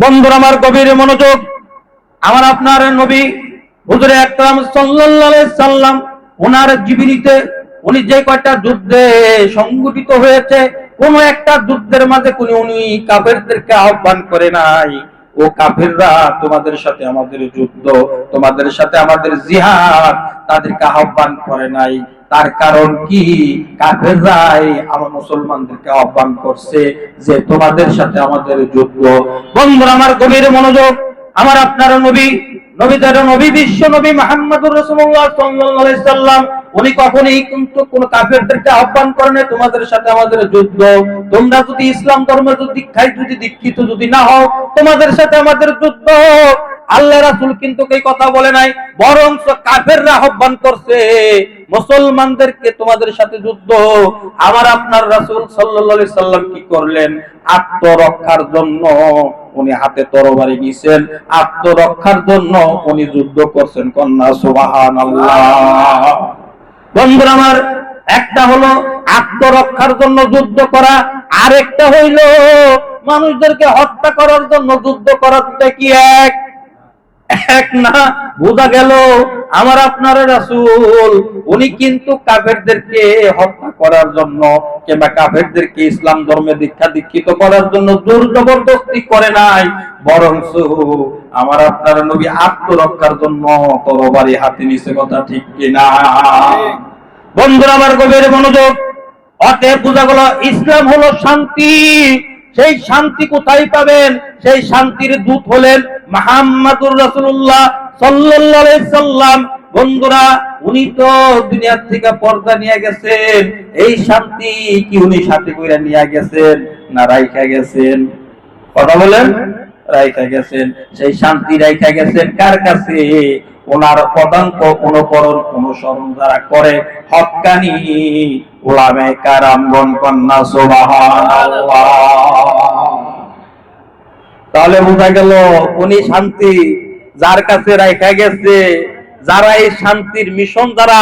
বন্ধুরা আমার গভীর মনোযোগ, আমার আপনার নবী হুজুরে আকরাম সাল্লাল্লাহু আলাইহি সাল্লাম ওনার জীবনীতে উনি যে কয়টা যুদ্ধে সংগঠিত হয়েছে, কোন একটা যুদ্ধের মাঝে উনি কাফেরদেরকে আহ্বান করে নাই, ও কাফেররা তোমাদের সাথে আমাদের যুদ্ধ, তোমাদের সাথে আমাদের জিহাদ, তাদেরকে আহ্বান করে নাই। তার কারণ কি? কাফেররাই আমার মুসলমানদেরকে আহ্বান করছে যে তোমাদের সাথে আমাদের যুদ্ধ। বন্ধুরা আমার গভীর মনোযোগ, আমার আপনার নবী নবীদের নবী বিশ্ব নবী মুহাম্মদুর রাসূলুল্লাহ সাল্লাল্লাহু আলাইহি সাল্লাম উনি কখনোই কিন্তু কোন কাফেরদেরকে আহ্বান করেন তোমাদের সাথে আমাদের যুদ্ধ, তোমরা যদি ইসলাম ধর্মের দীক্ষায় যদি দীক্ষিত যদি না হও তোমাদের সাথে আমাদের যুদ্ধ। আল্লাহ রাসূল কিন্তু এই কথা বলে নাই, বরং কাফেররা আহ্বান করছে মুসলমানদেরকে তোমাদের সাথে যুদ্ধ। আমার আপনার রাসূল সাল্লাল্লাহু আলাইহি সাল্লাম কি করলেন? আত্মরক্ষার জন্য উনি হাতে তরবারি নিয়েছেন, আত্মরক্ষার জন্য উনি যুদ্ধ করছেন। কন্যা সুবহানাল্লাহ। বন্ধুরা আমার, একটা হলো আত্মরক্ষার জন্য যুদ্ধ করা, আরেকটা হইল মানুষদেরকে হত্যা করার জন্য যুদ্ধ করা। দুটো কি এক না? বোঝা গেল আমার আপনার রাসূল উনি কিন্তু কাফেরদেরকে হত্যা করার জন্য কিংবা কাফেরদেরকে ইসলাম ধর্মে দীক্ষিত করার জন্য জোর জবরদস্তি করে নাই, বরং আমার আপনার নবী আত্মরক্ষার জন্য তরবারি হাতে নিছে। কথা ঠিক কিনা? বন্ধুরা আমার গভীর মনোযোগ, অতএব বোঝা গেল ইসলাম হলো শান্তি। সেই শান্তি কোথায় পাবেন? সেই শান্তির দূত হলেন মুহাম্মদুর রাসূলুল্লাহ সাল্লাল্লাহু আলাইহি সাল্লাম। বন্ধুরা, উনি তো দুনিয়ার থেকে পর্দা নিয়ে গেছেন, এই শান্তি কি উনি সাথে কইরা নিয়ে গেছেন না রাইখা গেছেন? কথা বলেন। রাইখা গেছেন। সেই শান্তি রাইখা গেছেন কার কাছে? ওনার পদাঙ্ক অনুকরণ অনুসরণ যারা করে, হক্কানি উলামায়ে কেরামগণ। কন্যা সুবহানাল্লাহ। তাহলে বোঝা গেল উনি শান্তি যার কাছে রাইখা গেছে, যারা এই শান্তির মিশন যারা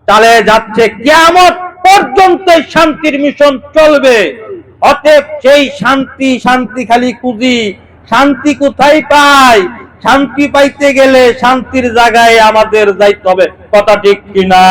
চালিয়ে যাচ্ছে, কিয়ামত পর্যন্ত শান্তির মিশন চলবে। অতএব সেই শান্তি খালি খুঁজি, শান্তি কোথায় পাই? শান্তি পাইতে গেলে শান্তির জায়গায় আমাদের যাইতে হবে। কথা ঠিক কিনা?